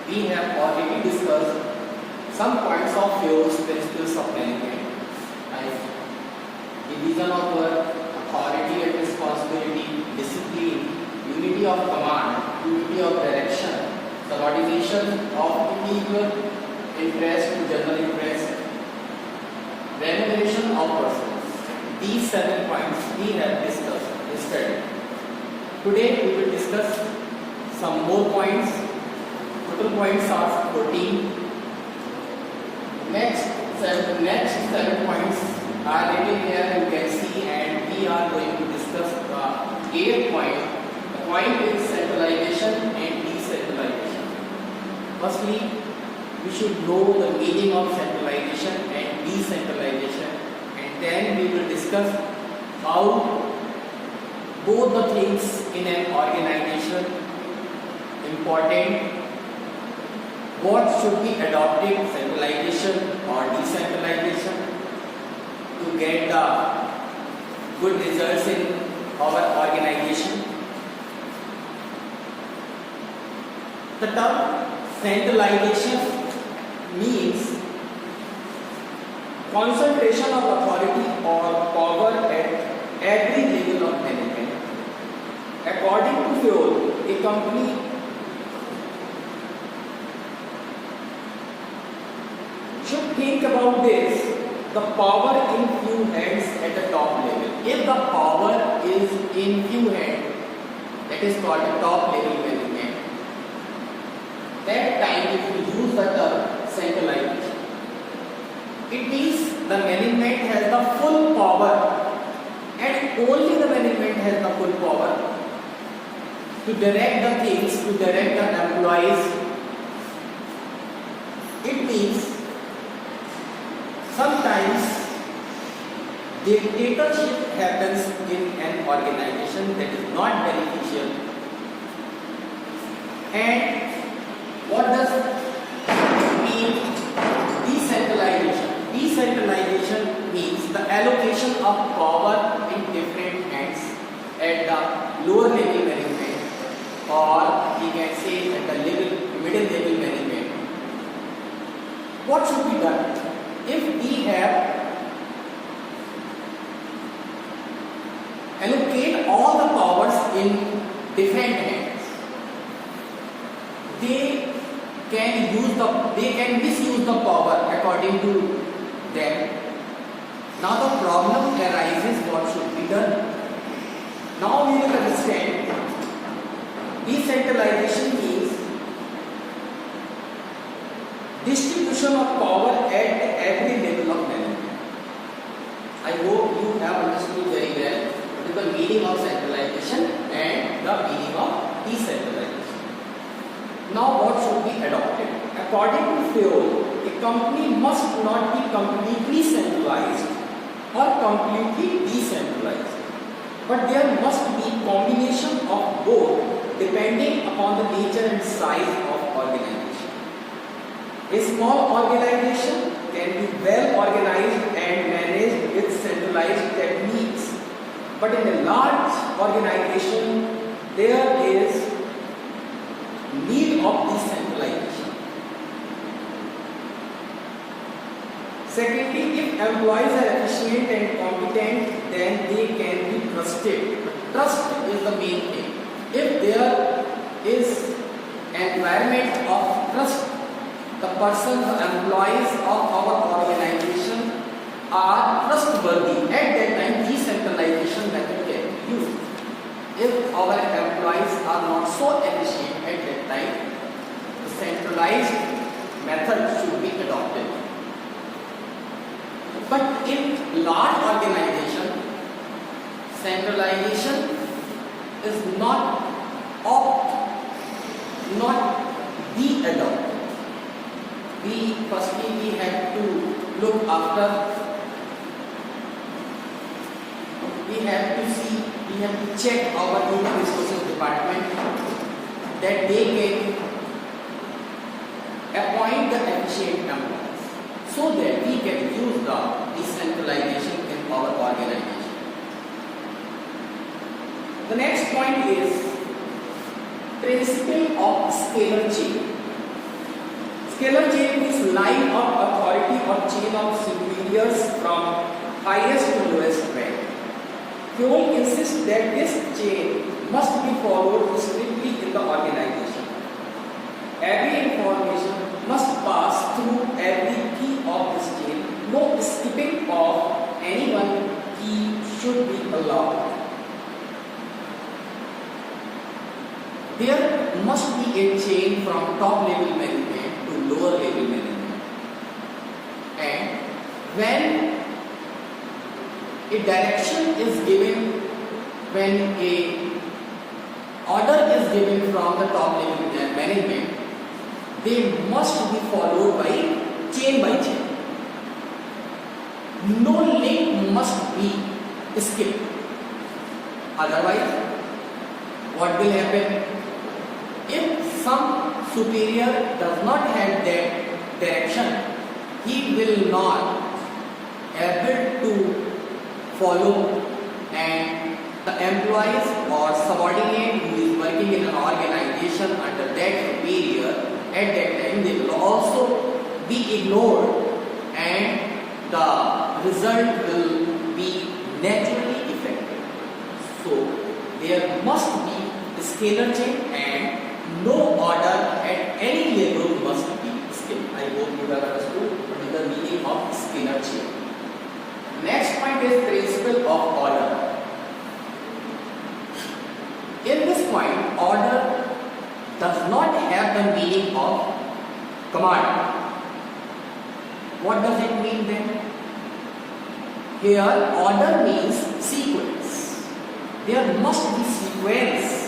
we have already discussed some points of Fyol's principles of management, like division of work, authority and responsibility, discipline, unity of command, unity of direction, subordination of individual interest to general interest, remuneration of persons. These 7 points we have discussed yesterday. Today we will discuss some more points. Total points are 14. Next 7 points are written here, you can see, and we are going to discuss the 8th point. The point is centralization and decentralization. Firstly, we should know the meaning of centralization and decentralization, and then we will discuss how both the things in an organization important, what should be adopted, centralization or decentralization, to get the good results in our organization. The term centralization means concentration of authority or power at every level of management. According to Fyol, a company should think about this: the power in few hands at the top level. If the power is in few hands, that is called the top level management. That time if we use the term centralization, it means the management has the full power, and only the management has the full power to direct the things, to direct the employees. It means sometimes dictatorship happens in an organization that is not beneficial. And what does mean decentralization? Decentralization means the allocation of power in different hands at the lower level management, or we can say at the middle level management. What should be done? If we have allocate all the powers in different hands, they can misuse the power according to them. Now the problem arises: what should be done? Now we will understand decentralization means distribution of power at every level of management. I hope you have understood very well what is the meaning of centralization and the meaning of decentralization. Now what should be adopted? According to Fyol, a company must not be completely centralized or completely decentralized, but there must be combination of both depending upon the nature and size of organization. A small organization can be well organized and managed with centralized techniques, but in a large organization there is need of decentralization. Secondly, if employees are efficient and competent, then they can be trusted. Trust is the main thing. If there is an environment of trust, the person, the employees of our organization are trustworthy. At that time, decentralization method can be used. If our employees are not so efficient at that time, the centralized method should be adopted. But in large organization, centralization is not be adopted. Firstly we have to look after, we have to see, we have to check our human resources department that they can appoint the efficient employees so that we can use the decentralization in our organization. The next point is principle of scalar chain. Scalar chain means line of authority or chain of superiors from highest to lowest rank. Fyol insists that this chain must be followed strictly in the organization. Every information must pass through every key of this chain. No skipping of any one key should be allowed. There must be a chain from top level management to lower level management. And when a direction is given, when a order is given from the top level management, they must be followed by chain by chain. No link must be skipped. Otherwise, what will happen? If some superior does not have that direction, he will not able to follow, and the employees or subordinate who is working in an organization under that superior, at that time they will also be ignored, and the result will be naturally affected. So there must be a scalar chain, and no order at any level must be skipped. I hope you have understood what is the meaning of scalar chain. Next point is principle of order. In this point, order does not have the meaning of command. What does it mean then? Here, order means sequence. There must be sequence.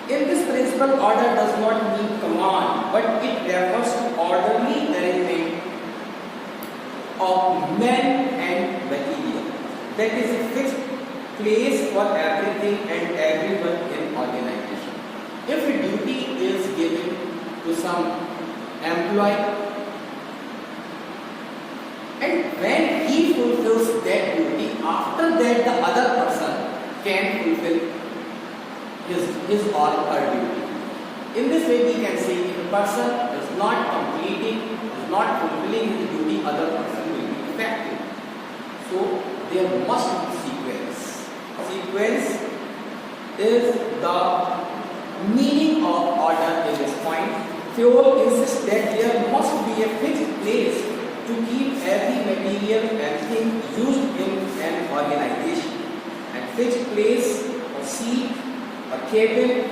In this principle, order does not mean command, but it refers to orderly arrangement of men and material. That is a fixed place for everything and everyone in organization. If a duty is given to some employee, and when he fulfills that duty, after that the other person can fulfill his or her duty. In this way, we can say if a person is not completing, is not fulfilling his duty, other person will be affected. So there must be sequence. Sequence is the meaning of order in this point. Fyol insists that there must be a fixed place to keep every material and thing used in an organization, and fixed place or seat, a cabin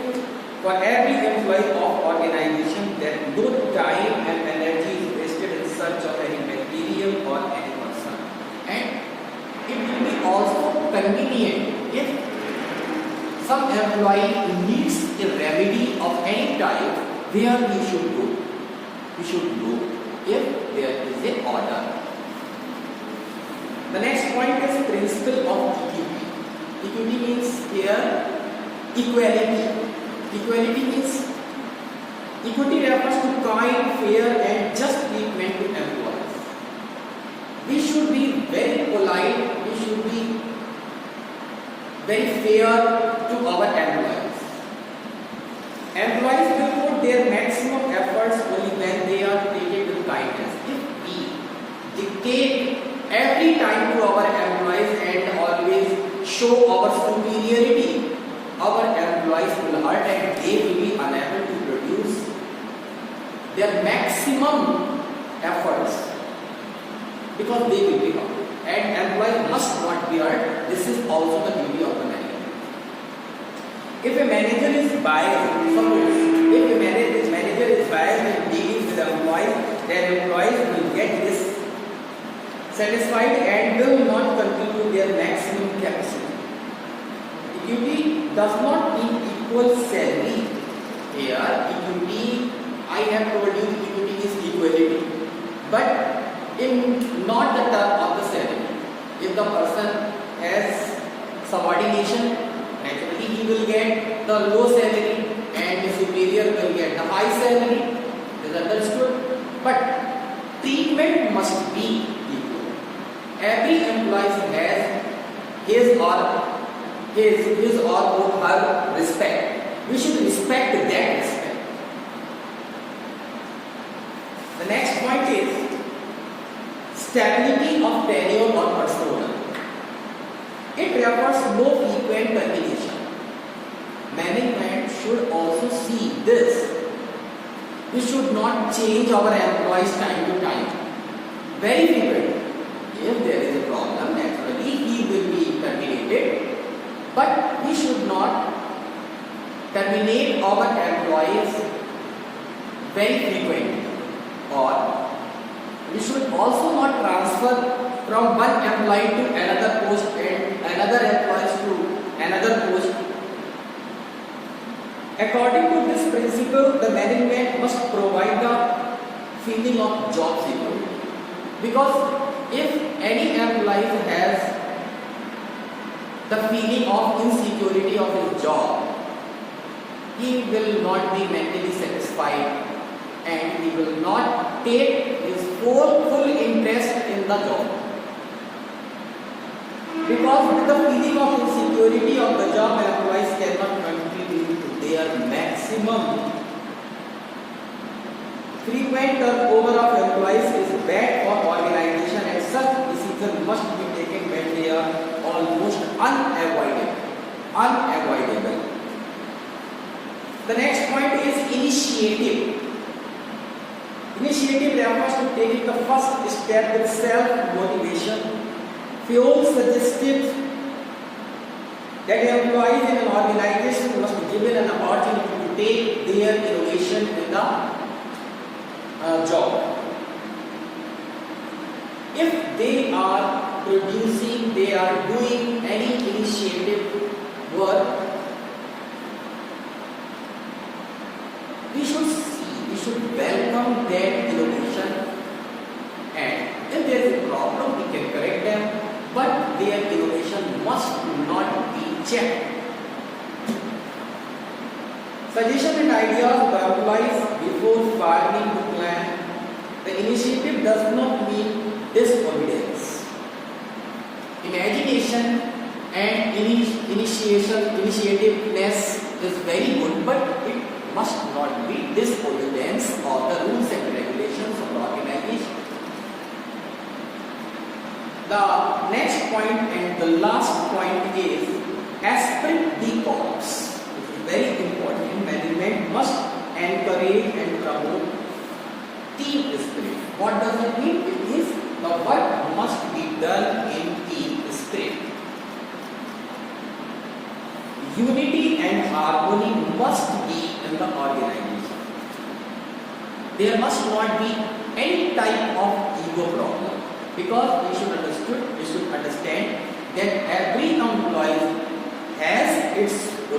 for every employee of organization, that no time and energy is wasted in search of any material or any person. And it will be also convenient if some employee needs a remedy of any type, where we should go. We should go if there is an order. The next point is principle of equity. Equity means here equality. Equality means equity refers to kind, fair and just treatment to employees. We should be very polite, we should be very fair to our employees. Employees will put their maximum efforts only when they are treated with kindness. If we dictate every time to our employees and always show our superiority, our employees will hurt and they will be unable to produce their maximum efforts, because they will be hurt. And employees must not be hurt. This is also the duty of the manager. If a manager is biased, suppose if a manager is biased in dealing with employees, then employees will get this satisfied and will not contribute their maximum capacity. Equity does not mean equal salary. Here, equity, I have told you equity is equality, but in not the term of the salary. If the person has subordination, naturally he will get the low salary and the superior will get the high salary. Is understood? But treatment must be equal. Every employee has his or her respect. We should respect that respect. The next point is stability of tenure or persona. It refers to no frequent termination. Management should also see this. We should not change our employees time to time. Very frequently. If there is a problem, naturally he will be terminated. But we should not terminate our employees very frequently. Or we should also not transfer from one employee to another post and another employee to another post. According to this principle, the management must provide the feeling of job security. Because if any employee has the feeling of insecurity of his job, he will not be mentally satisfied and he will not take his full interest in the job. Because with the feeling of insecurity of the job, employees cannot contribute to their maximum. Frequent turnover of employees is bad for organization and such decisions must be taken when they are almost unavoidable. The next point is initiative. Initiative refers to taking the first step with self-motivation. Fyol suggested that employees in an organization must be given an opportunity to take their innovation in the job. If they are producing, they are doing any initiative work, we should welcome their innovation, and if there is a problem, we can correct them, but their innovation must not be checked. Suggestion and ideas of the employees before firing to plan. The initiative does not mean disobedience. Imagination and initiativeness is very good, but it must not be disobedience of the rules and regulations of the organization. The next point and the last point is esprit de corps. It is very important. Management must encourage and promote team spirit. What does it mean? It means the work must be done in team spirit. Unity and harmony must be in the organization. There must not be any type of ego problem, because we should understand that every employee has its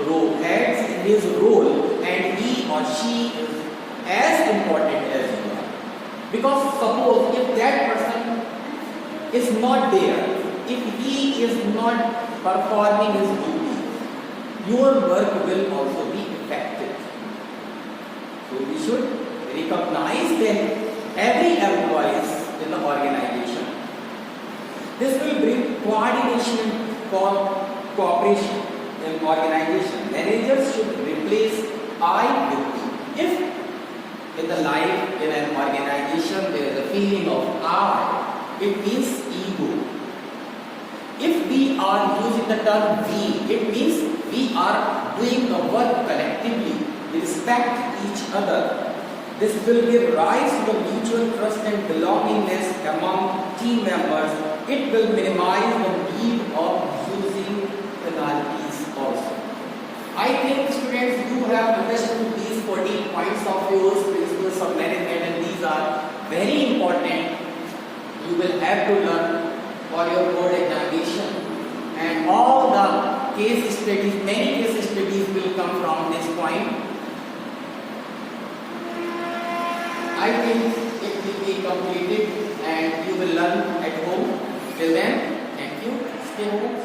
role, has his role, and he or she is as important as you are. Because suppose if that person is not there, if he is not performing his duty, your work will also be affected. So we should recognize that every employee in the organization. This will bring coordination for cooperation in organization. Managers should replace I with me. If in the life in an organization there is a feeling of I, it means ego. If we are using the term we, it means we are doing the work collectively. We respect each other. This will give rise to the mutual trust and belongingness among team members. It will minimize the need of using penalties also. I think students, you have understood these 14 points of Fyol's principles of management, and these are very important. You will have to learn for your board examination, and all the case studies, many case studies will come from this point. I think it will be completed and you will learn at home. Till then, thank you. Stay home.